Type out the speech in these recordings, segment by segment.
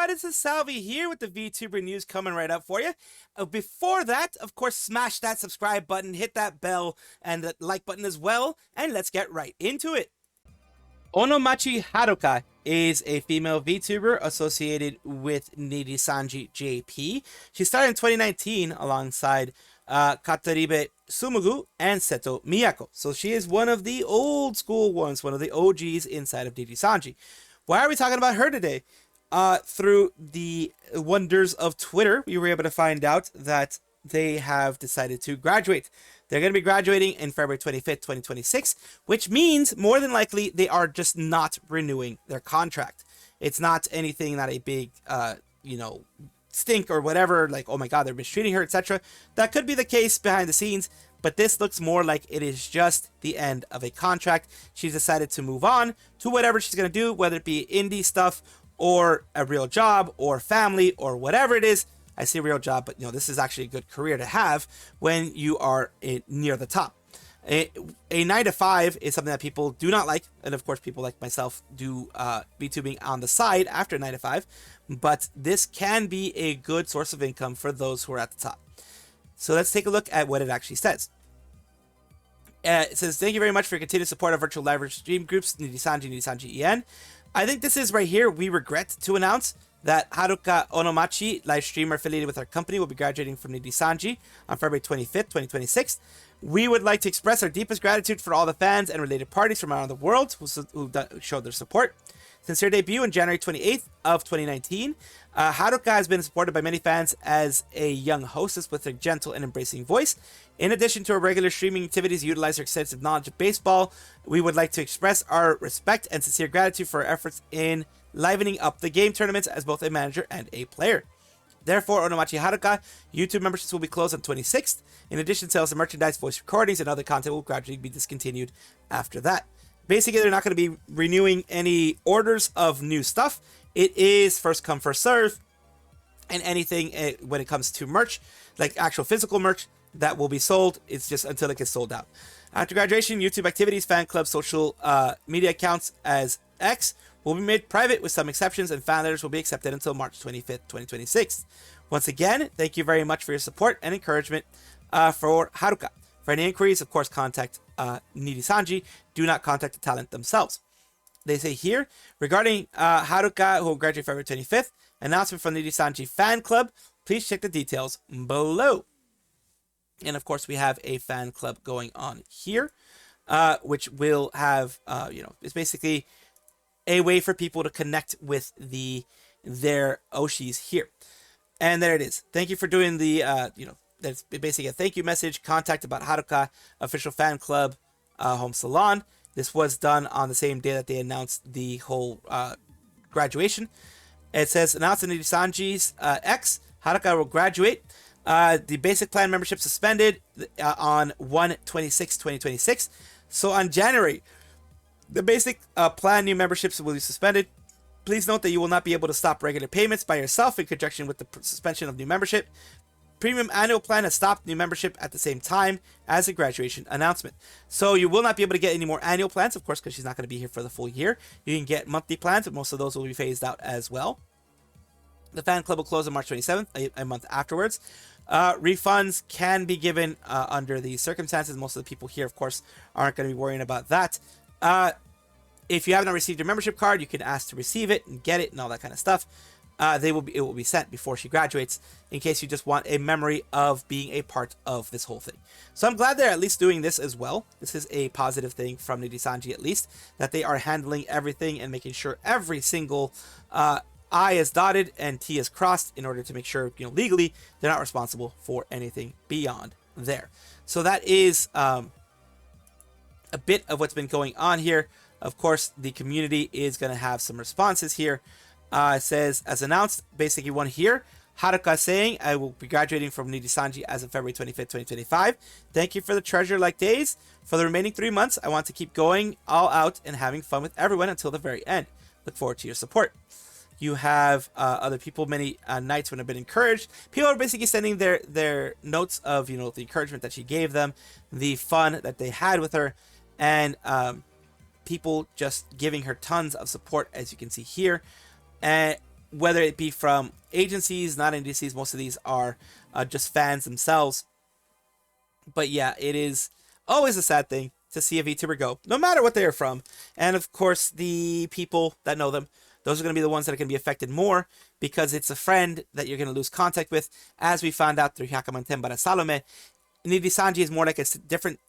everybody, this is Salvi here with the VTuber news coming right up for you. Before that, of course, smash that subscribe button, hit that bell, and the like button as well, and let's get right into it. Onomachi Haruka is a female VTuber associated with Nijisanji JP. She started in 2019 alongside Kataribe Sumugu and Seto Miyako. So she is one of the old school ones, one of the OGs inside of Nijisanji. Why are we talking about her today? Through the wonders of Twitter, we were able to find out that they have decided to graduate. They're going to be graduating in February 25th, 2026, which means more than likely they are just not renewing their contract. It's not anything, not a big, stink or whatever, like, oh my god, they're mistreating her, etc. That could be the case behind the scenes, but this looks more like it is just the end of a contract. She's decided to move on to whatever she's going to do, whether it be indie stuff or a real job or family or whatever it is. I say real job, but this is actually a good career to have when you are near the top. A 9 to 5 is something that people do not like, and of course people like myself do VTubing on the side after 9 to 5, but this can be a good source of income for those who are at the top. So let's take a look at what it actually says. It says, thank you very much for your continued support of virtual live stream groups, Nijisanji EN. I think this is right here, we regret to announce that Haruka Onomachi, live streamer affiliated with our company, will be graduating from Nijisanji on February 25th, 2026. We would like to express our deepest gratitude for all the fans and related parties from around the world who showed their support. Since her debut on January 28th of 2019, Haruka has been supported by many fans as a young hostess with her gentle and embracing voice. In addition to her regular streaming activities, utilize her extensive knowledge of baseball. We would like to express our respect and sincere gratitude for her efforts in livening up the game tournaments as both a manager and a player. Therefore, Onomachi Haruka YouTube memberships will be closed on 26th. In addition, sales of merchandise, voice recordings, and other content will gradually be discontinued after that. Basically, they're not going to be renewing any orders of new stuff. It is first come, first serve. And anything when it comes to merch, like actual physical merch, that will be sold. It's just until it gets sold out. After graduation, YouTube activities, fan clubs, social media accounts as X will be made private with some exceptions, and fan letters will be accepted until March 25th, 2026. Once again, thank you very much for your support and encouragement for Haruka. For any inquiries, of course, contact Nijisanji. Do not contact the talent themselves. They say here, regarding Haruka, who will graduate February 25th, announcement from the Nijisanji fan club, please check the details below. And of course, we have a fan club going on here, which will have, it's basically a way for people to connect with their Oshis here. And there it is. Thank you for doing the, that's basically a thank you message. Contact about Haruka official fan club home salon. This was done on the same day that they announced the whole graduation. It says, announced in Nijisanji's X, Haruka will graduate. The basic plan membership suspended on 1/26/2026. So on January, the basic plan new memberships will be suspended. Please note that you will not be able to stop regular payments by yourself in conjunction with the suspension of new membership. Premium annual plan has stopped new membership at the same time as the graduation announcement. So you will not be able to get any more annual plans, of course, because she's not going to be here for the full year. You can get monthly plans, but most of those will be phased out as well. The fan club will close on March 27th, a month afterwards. Refunds can be given under these circumstances. Most of the people here, of course, aren't going to be worrying about that. If you have not received your membership card, you can ask to receive it and get it and all that kind of stuff. It will be sent before she graduates, in case you just want a memory of being a part of this whole thing. So I'm glad they're at least doing this as well. This is a positive thing from Nijisanji, at least, that they are handling everything and making sure every single I is dotted and T is crossed in order to make sure, legally they're not responsible for anything beyond there. So that is a bit of what's been going on here. Of course, the community is going to have some responses here. It says, as announced, basically one here. Haruka saying, I will be graduating from Nijisanji as of February 25th, 2025. Thank you for the treasure-like days. For the remaining 3 months, I want to keep going all out and having fun with everyone until the very end. Look forward to your support. You have other people, many nights when have been encouraged. People are basically sending their notes of, the encouragement that she gave them, the fun that they had with her, and people just giving her tons of support, as you can see here. And whether it be from agencies, not agencies. Most of these are just fans themselves. But yeah, it is always a sad thing to see a VTuber go, no matter what they are from. And of course, the people that know them, those are going to be the ones that are going to be affected more, because it's a friend that you're going to lose contact with. As we found out through Hyakaman Tenbara Salome, Nijisanji is more like a different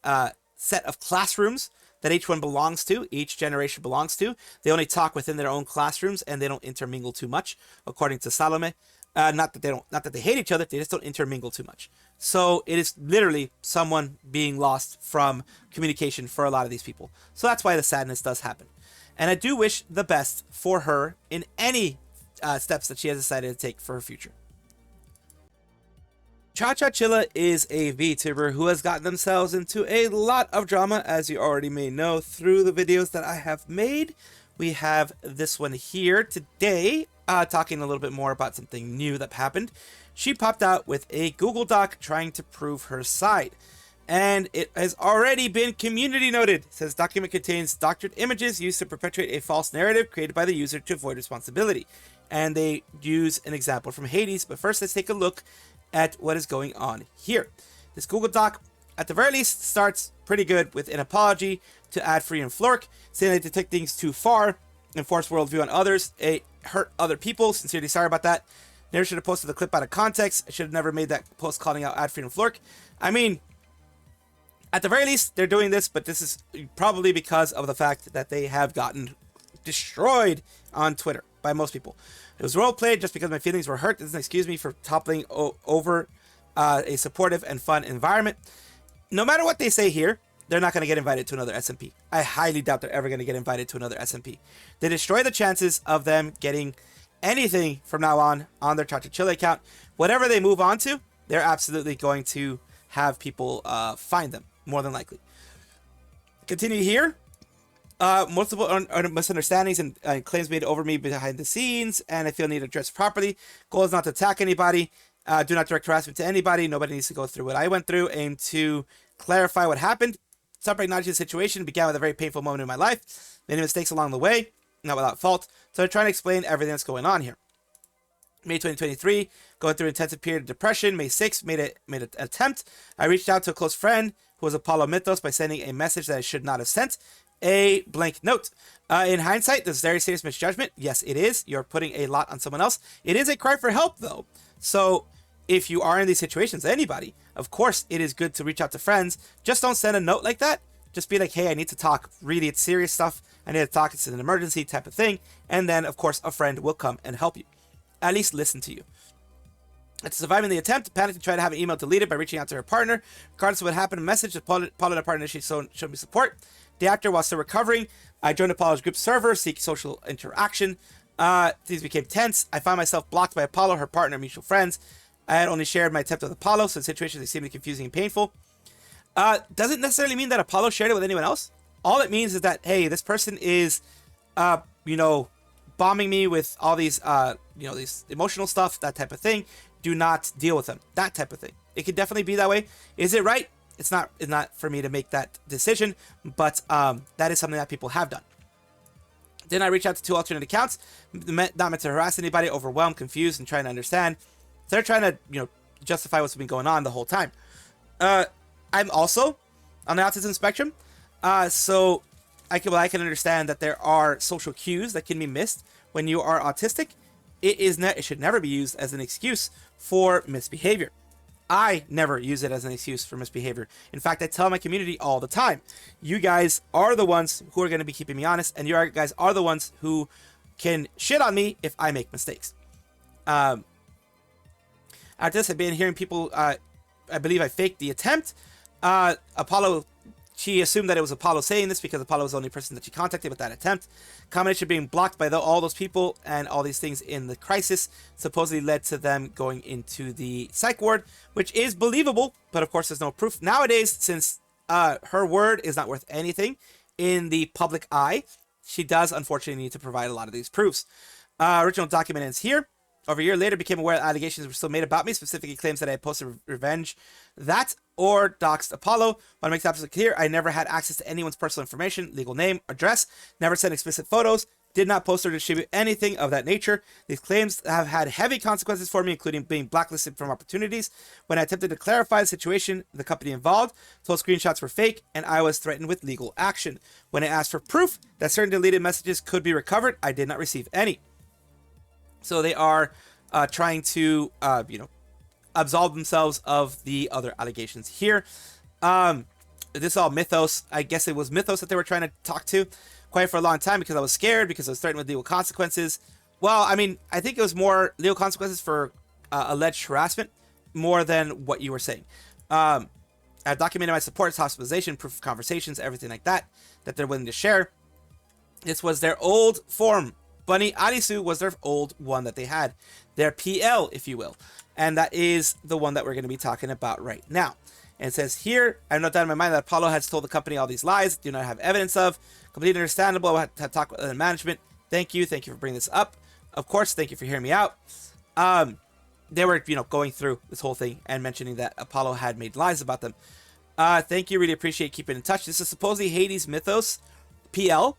set of classrooms that each one belongs to, each generation belongs to. They only talk within their own classrooms, and they don't intermingle too much, according to Salome. Not that they hate each other, they just don't intermingle too much. So it is literally someone being lost from communication for a lot of these people. So that's why the sadness does happen. And I do wish the best for her in any steps that she has decided to take for her future. Chachachilla is a VTuber who has gotten themselves into a lot of drama, as you already may know through the videos that I have made. We have this one here today, talking a little bit more about something new that happened. She popped out with a Google Doc trying to prove her side. And it has already been community noted. It says document contains doctored images used to perpetuate a false narrative created by the user to avoid responsibility. And they use an example from Hades. But first, let's take a look at what is going on here. This Google Doc, at the very least, starts pretty good with an apology to Adfree and Flork, saying they detect things too far and force worldview on others. It hurt other people. Sincerely sorry about that. Never should have posted the clip out of context. I should have never made that post calling out Adfree and Flork. I mean, at the very least, they're doing this, but this is probably because of the fact that they have gotten destroyed on Twitter by most people. It was role played just because my feelings were hurt. This doesn't excuse me for toppling over a supportive and fun environment. No matter what they say here, they're not going to get invited to another SMP. I highly doubt they're ever going to get invited to another SMP. They destroy the chances of them getting anything from now on their Chachachilla account. Whatever they move on to, they're absolutely going to have people find them, more than likely. Continue here. Multiple misunderstandings and claims made over me behind the scenes, and I feel need to address properly. Goal is not to attack anybody. Do not direct harassment to anybody. Nobody needs to go through what I went through. Aim to clarify what happened. Separate acknowledging the situation began with a very painful moment in my life. Many mistakes along the way, not without fault. So I'm trying to explain everything that's going on here. May 2023, going through an intensive period of depression. May 6th, made an attempt. I reached out to a close friend who was Apollo Mythos by sending a message that I should not have sent. A blank note. In hindsight, this is very serious misjudgment. Yes, it is. You're putting a lot on someone else. It is a cry for help, though. So if you are in these situations, anybody, of course, it is good to reach out to friends. Just don't send a note like that. Just be like, hey, I need to talk. Really, it's serious stuff. I need to talk. It's an emergency type of thing. And then, of course, a friend will come and help you. At least listen to you. After surviving the attempt, panicked and tried to have an email deleted by reaching out to her partner. Regardless of what happened, a message Apollo and her partner showed me support. The actor, while still recovering, I joined Apollo's group server, seek social interaction. Things became tense. I found myself blocked by Apollo, her partner, mutual friends. I had only shared my attempt with Apollo, so the situation is extremely confusing and painful. Doesn't necessarily mean that Apollo shared it with anyone else. All it means is that, hey, this person is, bombing me with all these, these emotional stuff, that type of thing. Do not deal with them. That type of thing. It could definitely be that way. Is it right? It's not for me to make that decision, but that is something that people have done. Then I reached out to 2 alternate accounts, not meant to harass anybody, overwhelmed, confused, and trying to understand. So they're trying to, justify what's been going on the whole time. I'm also on the autism spectrum, so I can understand that there are social cues that can be missed when you are autistic. It should never be used as an excuse for misbehavior. I never use it as an excuse for misbehavior. In fact, I tell my community all the time, you guys are the ones who are going to be keeping me honest, and you guys are the ones who can shit on me if I make mistakes. After this, I've been hearing people, I believe I faked the attempt. Apollo, she assumed that it was Apollo saying this because Apollo was the only person that she contacted with that attempt. Combination being blocked by all those people and all these things in the crisis supposedly led to them going into the psych ward, which is believable, but of course there's no proof. Nowadays, since her word is not worth anything in the public eye, she does unfortunately need to provide a lot of these proofs. Original document ends here. Over a year later, became aware that allegations were still made about me, specifically claims that I had posted revenge that or doxed Apollo. What makes absolutely clear, I never had access to anyone's personal information, legal name, address, never sent explicit photos, did not post or distribute anything of that nature. These claims have had heavy consequences for me, including being blacklisted from opportunities. When I attempted to clarify the situation, the company involved told screenshots were fake, and I was threatened with legal action. When I asked for proof that certain deleted messages could be recovered, I did not receive any. So they are trying to, absolve themselves of the other allegations here. This is all Mythos. I guess it was Mythos that they were trying to talk to quite for a long time, because I was scared, because I was threatened with legal consequences. Well, I mean, I think it was more legal consequences for alleged harassment more than what you were saying. I've documented my support, hospitalization, proof of conversations, everything like that they're willing to share. This was their old form. Bunny Arisu was their old one that they had. Their PL, if you will. And that is the one that we're going to be talking about right now. And it says here, I have no doubt in my mind that Apollo has told the company all these lies, do not have evidence of. Completely understandable. I had to talk with the management. Thank you for bringing this up. Of course, thank you for hearing me out. They were, going through this whole thing and mentioning that Apollo had made lies about them. Thank you. Really appreciate keeping in touch. This is supposedly Hades Mythos PL,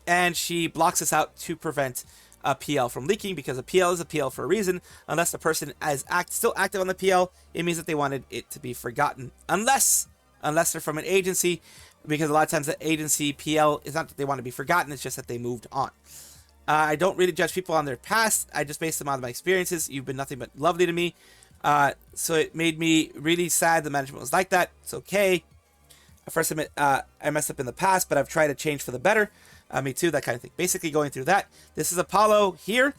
and she blocks us out to prevent a PL from leaking, because a PL is a PL for a reason. Unless the person is still active on the PL, it means that they wanted it to be forgotten. Unless they're from an agency, because a lot of times the agency PL is not that they want to be forgotten, it's just that they moved on. I don't really judge people on their past. I just base them on my experiences. You've been nothing but lovely to me. So it made me really sad the management was like that. It's okay. I first admit I messed up in the past, but I've tried to change for the better. Me too, that kind of thing. Basically going through that. This is Apollo here.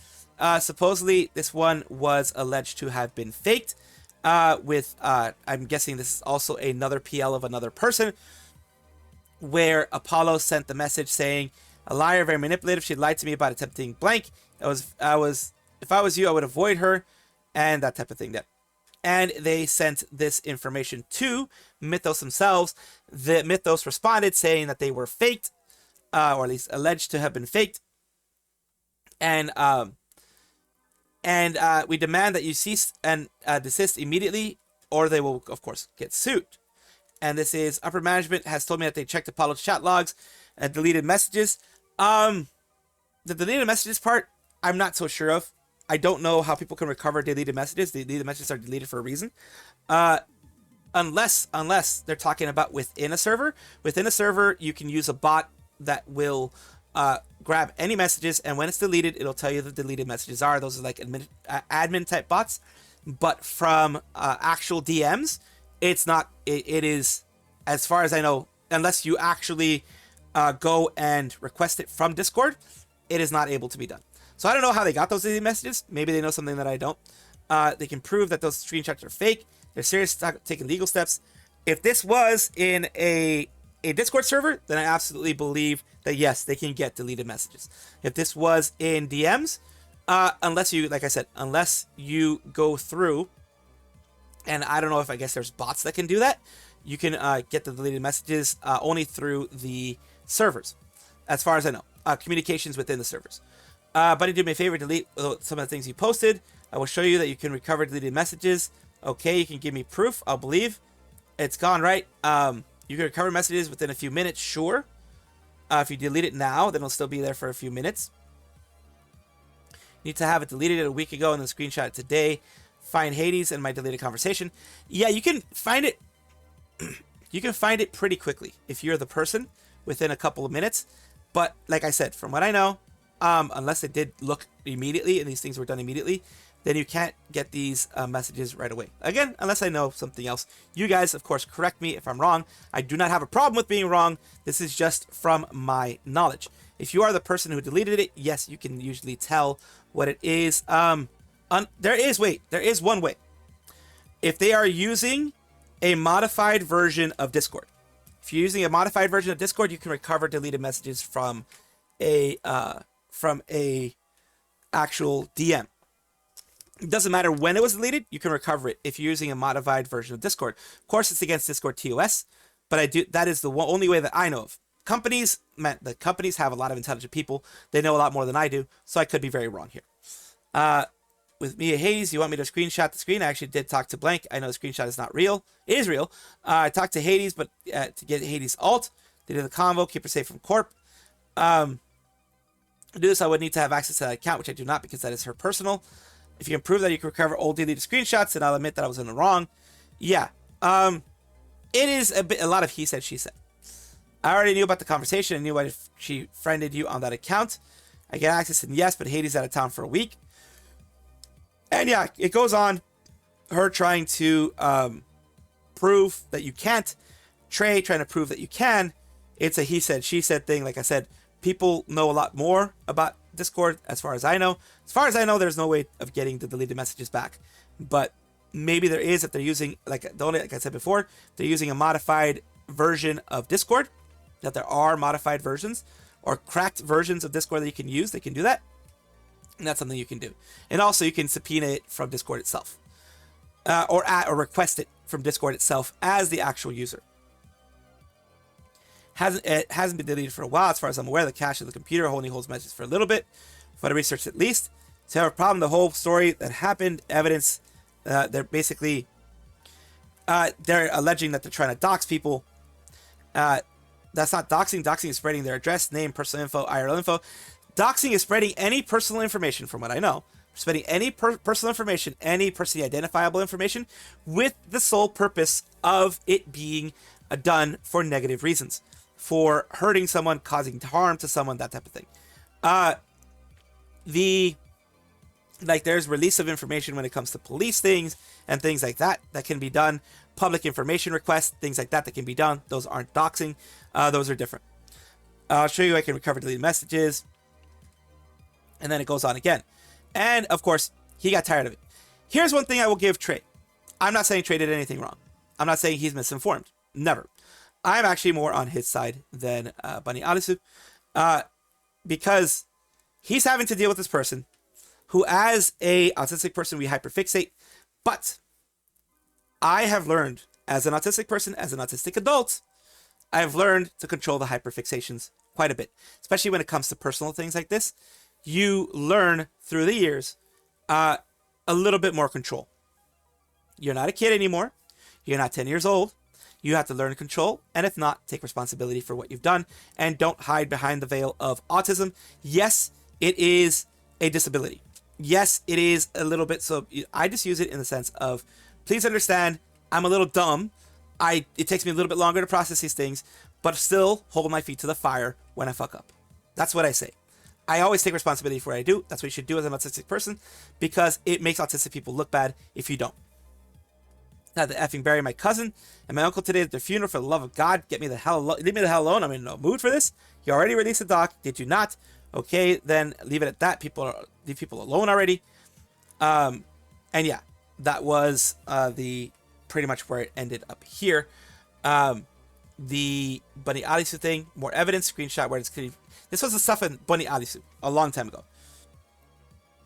Supposedly this one was alleged to have been faked. I'm guessing this is also another PL of another person, where Apollo sent the message saying, a liar, very manipulative. She lied to me about attempting blank. If I was you, I would avoid her, and that type of thing. And they sent this information to Mythos themselves. The Mythos responded saying that they were faked, or at least alleged to have been faked. And we demand that you cease and desist immediately, or they will, of course, get sued. And this is upper management has told me that they checked Apollo's chat logs and deleted messages. The deleted messages part, I'm not so sure of. I don't know how people can recover deleted messages. The deleted messages are deleted for a reason. Unless they're talking about within a server. Within a server, you can use a bot that will grab any messages, and when it's deleted, it'll tell you the deleted messages are. Those are like admin type bots. But from actual DMs, it's not. It is, as far as I know, unless you actually go and request it from Discord, it is not able to be done. So I don't know how they got those deleted messages. Maybe they know something that I don't. They can prove that those screenshots are fake. They're serious, taking legal steps. If this was in a Discord server, then I absolutely believe that yes, they can get deleted messages. If this was in DMs, unless you, like I said, unless you go through, and I don't know if I guess there's bots that can do that, you can get the deleted messages only through the servers, as far as I know. Communications within the servers. Buddy, do me a favor, delete some of the things you posted. I will show you that you can recover deleted messages. Okay, you can give me proof. I'll believe. It's gone, right? You can recover messages within a few minutes, sure. If you delete it now, then it'll still be there for a few minutes. Need to have it deleted a week ago and then screenshot it today. Find Hades in my deleted conversation. Yeah, you can find it. You can find it pretty quickly if you're the person within a couple of minutes. But like I said, from what I know, unless it did look immediately and these things were done immediately, then you can't get these messages right away. Again, unless I know something else. You guys, of course, correct me if I'm wrong. I do not have a problem with being wrong. This is just from my knowledge. If you are the person who deleted it, yes, you can usually tell what it is. There is one way. If they are using a modified version of Discord. If you're using a modified version of Discord, you can recover deleted messages from a actual DM. It doesn't matter when it was deleted, you can recover it if you're using a modified version of Discord. Of course, it's against Discord TOS, but that is the only way that I know of. The companies have a lot of intelligent people. They know a lot more than I do, so I could be very wrong here. With Mia Hayes, you want me to screenshot the screen? I actually did talk to Blank. I know the screenshot is not real. It is real. I talked to Hades, but to get Hades alt, they did the convo, keep her safe from Corp. To do this, I would need to have access to that account, which I do not because that is her personal. If you can prove that you can recover old deleted screenshots, then I'll admit that I was in the wrong. Yeah, it is a lot of he said, she said. I already knew about the conversation. I knew why she friended you on that account. I get access, and yes, but Hades out of town for a week. And yeah, it goes on. Her trying to prove that you can't. Trey trying to prove that you can. It's a he said, she said thing. Like I said, people know a lot more about Discord as far as I know. As far as I know, there's no way of getting the deleted messages back. But maybe there is if they're using, like I said before, they're using a modified version of Discord. That there are modified versions or cracked versions of Discord that you can use. They can do that. And that's something you can do. And also you can subpoena it from Discord itself. Or request it from Discord itself as the actual user. It hasn't been deleted for a while, as far as I'm aware. The cache of the computer only holds messages for a little bit, for the research at least. So I have a problem. The whole story that happened, evidence, they're basically they're alleging that they're trying to dox people. That's not doxing. Doxing is spreading their address, name, personal info, IRL info. Doxing is spreading any personal information, from what I know. Spreading any personal information, any personally identifiable information, with the sole purpose of it being done for negative reasons. For hurting someone, causing harm to someone, that type of thing. There's release of information when it comes to police things and things like that can be done. Public information requests, things like that can be done. Those aren't doxing. Those are different. I'll show you I can recover deleted messages. And then it goes on again. And of course, he got tired of it. Here's one thing I will give Trey. I'm not saying Trey did anything wrong. I'm not saying he's misinformed. Never. I'm actually more on his side than Bunny Alisu. Because he's having to deal with this person who, as a autistic person, we hyperfixate. But I have learned, as an autistic person, as an autistic adult, I've learned to control the hyperfixations quite a bit. Especially when it comes to personal things like this. You learn through the years a little bit more control. You're not a kid anymore. You're not 10 years old. You have to learn to control, and if not, take responsibility for what you've done, and don't hide behind the veil of autism. Yes, it is a disability. Yes, it is a little bit, so I just use it in the sense of, please understand, I'm a little dumb. It takes me a little bit longer to process these things, but still hold my feet to the fire when I fuck up. That's what I say. I always take responsibility for what I do. That's what you should do as an autistic person, because it makes autistic people look bad if you don't. Had to effing bury my cousin and my uncle today at their funeral. For the love of God, leave me the hell alone. I'm in no mood for this. You already released the doc. Did you not? Okay, then leave it at that. Leave people alone already. And yeah, that was the pretty much where it ended up here. The Bunny Alisu thing, more evidence, screenshot where it's clear. This was the stuff in Bunny Alisu a long time ago.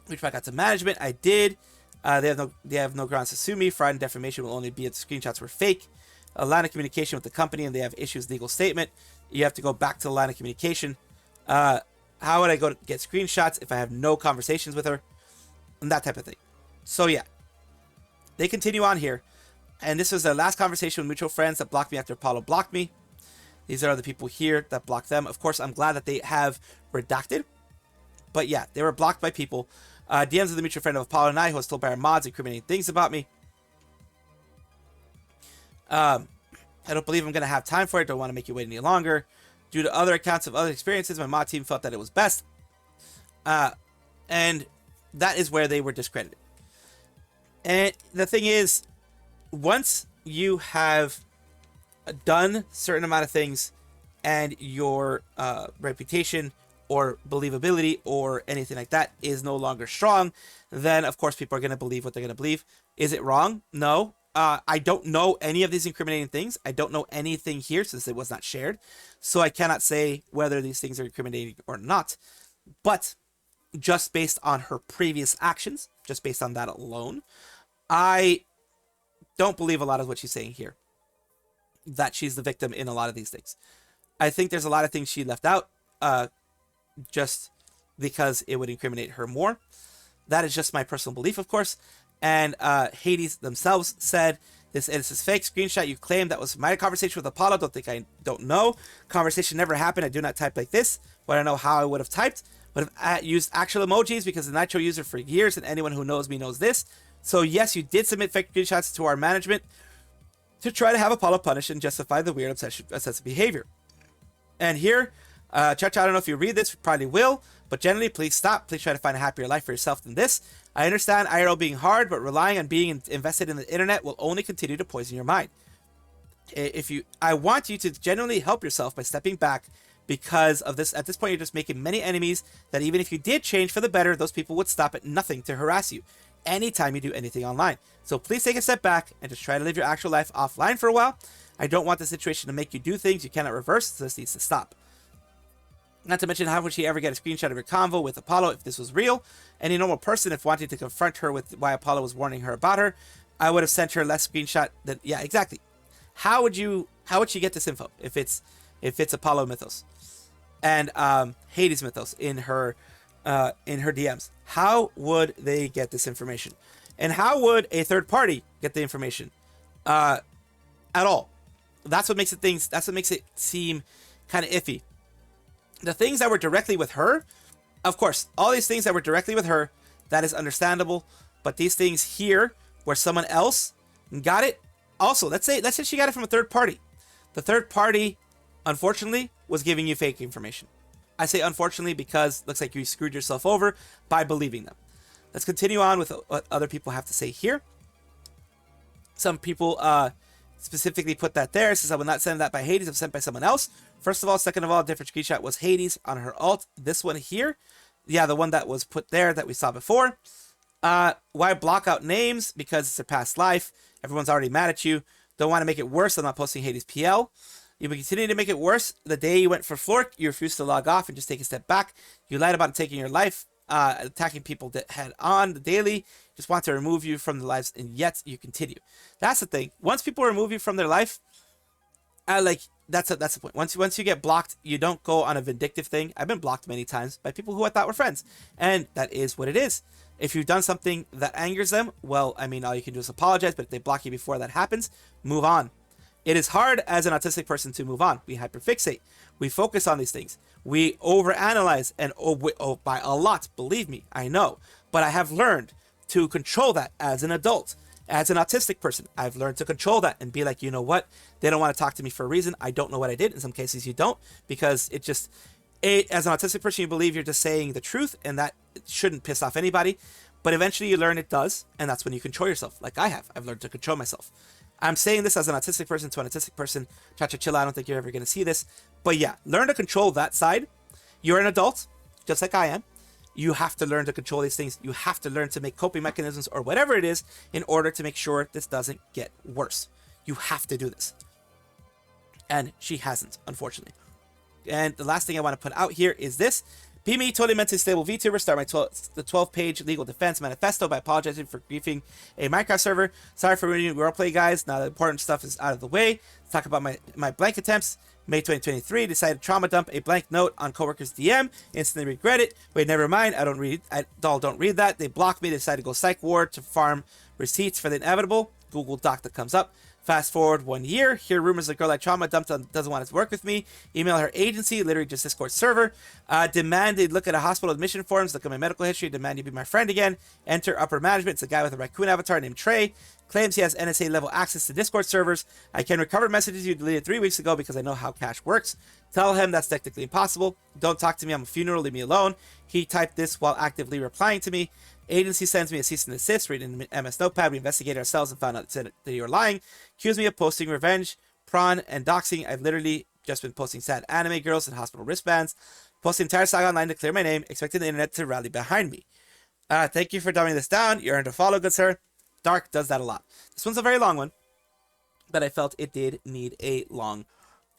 Which I got to management. I did. They have no grounds to sue me. Fraud and defamation will only be if the screenshots were fake. A line of communication with the company and they have issues legal statement. You have to go back to the line of communication. How would I go to get screenshots if I have no conversations with her? And that type of thing. So yeah. They continue on here. And this was the last conversation with mutual friends that blocked me after Apollo blocked me. These are the people here that blocked them. Of course, I'm glad that they have redacted. But yeah, they were blocked by people. DMs of the mutual friend of Apollo and I, who was told by our mods incriminating things about me. I don't believe I'm going to have time for it. Don't want to make you wait any longer. Due to other accounts of other experiences, my mod team felt that it was best. And that is where they were discredited. And the thing is, once you have done certain amount of things and your reputation or believability or anything like that is no longer strong, then of course people are going to believe what they're going to believe. Is it wrong? No. I don't know any of these incriminating things. I don't know anything here since it was not shared. So I cannot say whether these things are incriminating or not. But just based on her previous actions, just based on that alone, I don't believe a lot of what she's saying here. That she's the victim in a lot of these things. I think there's a lot of things she left out just because it would incriminate her more. That is just my personal belief, of course. And Hades themselves said, this is fake screenshot you claim that was my conversation with Apollo. Don't know. Conversation never happened. I do not type like this. But I don't know how I would have typed. but have used actual emojis because the Nitro user for years, and anyone who knows me knows this. So yes, you did submit fake screenshots to our management to try to have Apollo punished and justify the weird obsessive behavior. And here, Chacha, I don't know if you read this, you probably will, but generally, please stop. Please try to find a happier life for yourself than this. I understand IRL being hard, but relying on being invested in the internet will only continue to poison your mind. I want you to genuinely help yourself by stepping back, because of this. At this point, you're just making many enemies that even if you did change for the better, those people would stop at nothing to harass you anytime you do anything online. So please take a step back and just try to live your actual life offline for a while. I don't want the situation to make you do things you cannot reverse, so this needs to stop. Not to mention, how would she ever get a screenshot of your convo with Apollo if this was real? Any normal person, if wanting to confront her with why Apollo was warning her about her, I would have sent her less screenshot that, yeah, exactly. How would she get this info if it's Apollo Mythos and Hades Mythos in her DMs? How would they get this information? And how would a third party get the information at all? That's what makes it seem kind of iffy. The things that were directly with her, of course, all these things that were directly with her, that is understandable. But these things here, where someone else got it, also, let's say she got it from a third party. The third party, unfortunately, was giving you fake information. I say unfortunately because it looks like you screwed yourself over by believing them. Let's continue on with what other people have to say here. Some people specifically put that there. It says, I will not send that by Hades. I'm sent by someone else. First of all, second of all, different screenshot was Hades on her alt. This one here, yeah, the one that was put there that we saw before. Why block out names? Because it's a past life. Everyone's already mad at you. Don't want to make it worse. I'm not posting Hades PL. You will continue to make it worse. The day you went for Flork, you refused to log off and just take a step back. You lied about taking your life, attacking people head on the daily. Just want to remove you from the lives, and yet you continue. That's the thing. Once people remove you from their life, that's the point. Once you get blocked, you don't go on a vindictive thing. I've been blocked many times by people who I thought were friends, and that is what it is. If you've done something that angers them, well, I mean, all you can do is apologize, but if they block you before that happens, move on. It is hard as an autistic person to move on. We hyperfixate. We focus on these things. We overanalyze, and by a lot, believe me, I know. But I have learned to control that as an adult. As an autistic person, I've learned to control that and be like, you know what? They don't want to talk to me for a reason. I don't know what I did. In some cases, you don't, because it just... as an autistic person, you believe you're just saying the truth, and that shouldn't piss off anybody. But eventually you learn it does, and that's when you control yourself, like I have. I've learned to control myself. I'm saying this as an autistic person to an autistic person. Chachachilla, I don't think you're ever going to see this. But yeah, learn to control that side. You're an adult, just like I am. You have to learn to control these things. You have to learn to make coping mechanisms or whatever it is in order to make sure this doesn't get worse. You have to do this. And she hasn't, unfortunately. And the last thing I want to put out here is this. Be me, totally mentally stable VTuber. Start the 12-page legal defense manifesto by apologizing for griefing a Minecraft server. Sorry for ruining roleplay, guys. Now the important stuff is out of the way. Let's talk about my blank attempts. May 2023, decided to trauma dump a blank note on coworker's DM. Instantly regret it. Wait, never mind. I don't read that. They blocked me. They decided to go psych ward to farm receipts for the inevitable. Google Doc that comes up. Fast forward 1 year. Hear rumors the girl I trauma dumped doesn't want to work with me. Email her agency, literally just Discord server. Demand they look at a hospital admission forms, look at my medical history, demand you be my friend again. Enter upper management. It's a guy with a raccoon avatar named Trey. Claims he has NSA level access to Discord servers. I can recover messages you deleted 3 weeks ago because I know how cash works. Tell him that's technically impossible. Don't talk to me. I'm a funeral. Leave me alone. He typed this while actively replying to me. Agency sends me a cease and desist. Read in MS Notepad. We investigated ourselves and found out that you were lying. Accused me of posting revenge, prawn, and doxing. I've literally just been posting sad anime girls and hospital wristbands. Posting entire saga online to clear my name. Expecting the internet to rally behind me. Thank you for dumbing this down. You earned a follow, good sir. Dark does that a lot. This one's a very long one, but I felt it did need a long,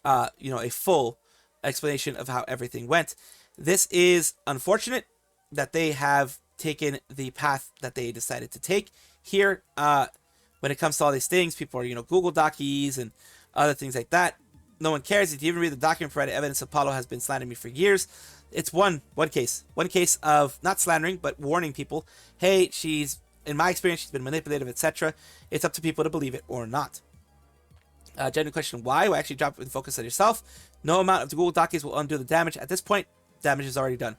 a full explanation of how everything went. This is unfortunate that they have taken the path that they decided to take here. When it comes to all these things, people are, Google Dockies and other things like that. No one cares. If you even read the document provided evidence, Apollo has been slandering me for years. It's one case of not slandering, but warning people. Hey, in my experience, she's been manipulative, etc. It's up to people to believe it or not. Genuine question, why? Well, actually drop the focus on yourself. No amount of the Google Dockies will undo the damage. At this point, damage is already done.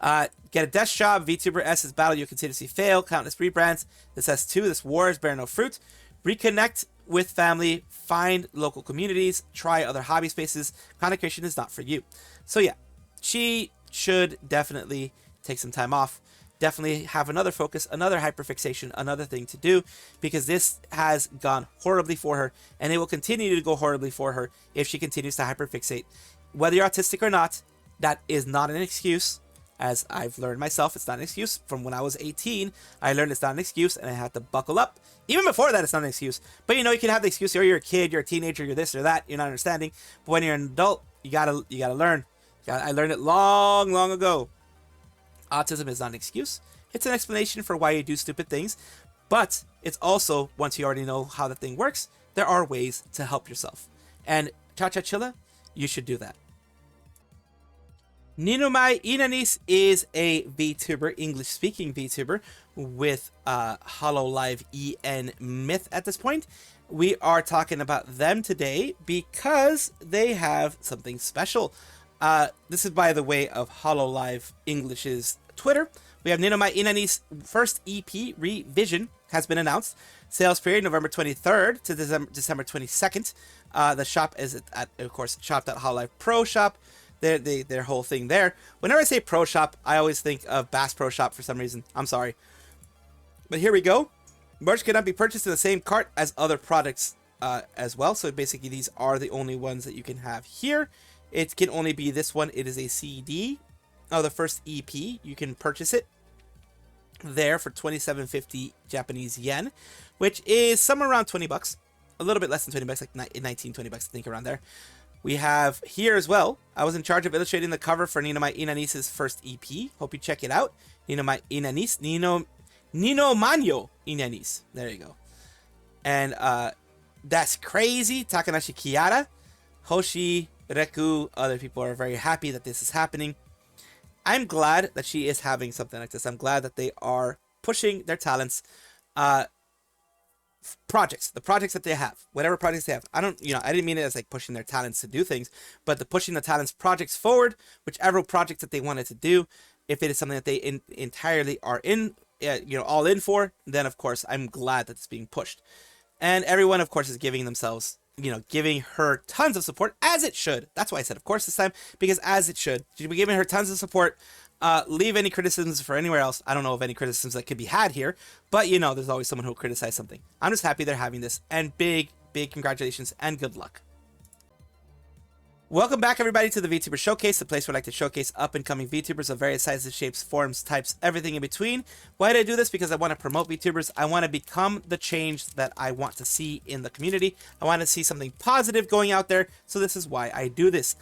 Get a desk job. VTuber S's battle you continuously fail. Countless rebrands. This S2. This wars bear no fruit. Reconnect with family. Find local communities. Try other hobby spaces. Content creation is not for you. So yeah, she should definitely take some time off. Definitely have another focus, another hyperfixation, another thing to do, because this has gone horribly for her, and it will continue to go horribly for her if she continues to hyperfixate. Whether you're autistic or not, that is not an excuse. As I've learned myself, it's not an excuse. From when I was 18, I learned it's not an excuse, and I had to buckle up. Even before that, it's not an excuse. But you know, you can have the excuse, or you're a kid, you're a teenager, you're this or that, you're not understanding. But when you're an adult, you gotta learn. I learned it long ago. Autism is not an excuse. It's an explanation for why you do stupid things. But it's also, once you already know how the thing works, there are ways to help yourself. And Chachachilla, you should do that. Ninomae Ina'nis is a VTuber, English-speaking VTuber, with Hololive EN Myth at this point. We are talking about them today because they have something special. This is by the way of Hololive English's Twitter. We have Ninomae Ina'nis' first EP, Revision, has been announced. Sales period November 23rd to December 22nd. The shop is at of course, shop.hololive Pro Shop. Their whole thing there. Whenever I say Pro Shop, I always think of Bass Pro Shop for some reason. I'm sorry. But here we go. Merch cannot be purchased in the same cart as other products as well. So basically, these are the only ones that you can have here. It can only be this one. It is a CD. Oh, the first EP. You can purchase it there for 27.50 Japanese yen, which is somewhere around 20 bucks. A little bit less than 20 bucks, like 19, 20 bucks, I think, around there. We have here as well. I was in charge of illustrating the cover for Ninomae Ina'nis' first EP. Hope you check it out. Ninomae Ina'nis. Ninomae Ina'nis. There you go. And that's crazy. Takanashi Kiara, Hoshi, Reku, other people are very happy that this is happening. I'm glad that she is having something like this. I'm glad that they are pushing their talents. The projects that they have, whatever projects they have. I didn't mean it as like pushing their talents to do things, but the pushing the talents projects forward, whichever projects that they wanted to do. If it is something that they entirely are in, all in for, then of course I'm glad that it's being pushed. And everyone, of course, is giving themselves, giving her tons of support, as it should. That's why I said, of course, this time, because as it should. She'll be giving her tons of support. Leave any criticisms for anywhere else. I don't know of any criticisms that could be had here, but there's always someone who will criticize something. I'm just happy they're having this, and big congratulations and good luck. Welcome back, everybody, to the VTuber Showcase, the place where I like to showcase up-and-coming VTubers of various sizes, shapes, forms, types, everything in between. Why do I do this? Because I want to promote VTubers. I want to become the change that I want to see in the community. I want to see something positive going out there, so this is why I do this.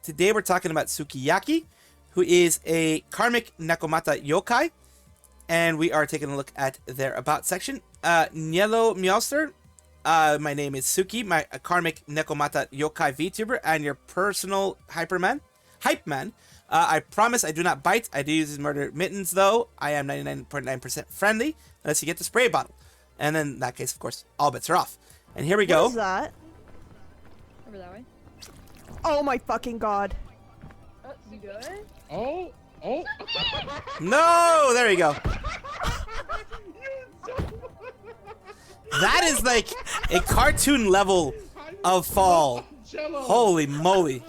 Today we're talking about Tsukiiyaki, who is a karmic Nekomata yokai, and we are taking a look at their about section. Nielo Meowster. My name is Suki, a karmic Nekomata yokai VTuber, and your personal hype man. I promise I do not bite. I do use murder mittens, though. I am 99.9% friendly, unless you get the spray bottle. And then, in that case, of course, all bets are off. And here we go. What is that? Over that way. Oh my fucking god. You good? Oh. No! There you go. That is like a cartoon level of fall. Holy moly.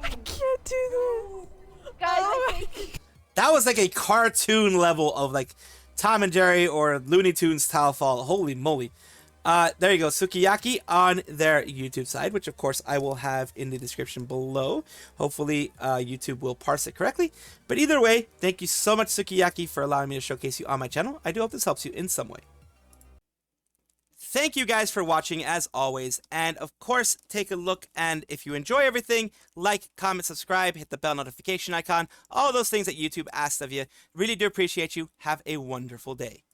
I can't do this. Guys, That was like a cartoon level of like Tom and Jerry or Looney Tunes style fall. Holy moly. There you go. Tsukiiyaki on their YouTube side, which of course I will have in the description below. Hopefully YouTube will parse it correctly. But either way, thank you so much, Tsukiiyaki, for allowing me to showcase you on my channel. I do hope this helps you in some way. Thank you guys for watching as always, and of course take a look, and if you enjoy everything, like, comment, subscribe, hit the bell notification icon, all those things that YouTube asks of you. Really do appreciate you. Have a wonderful day.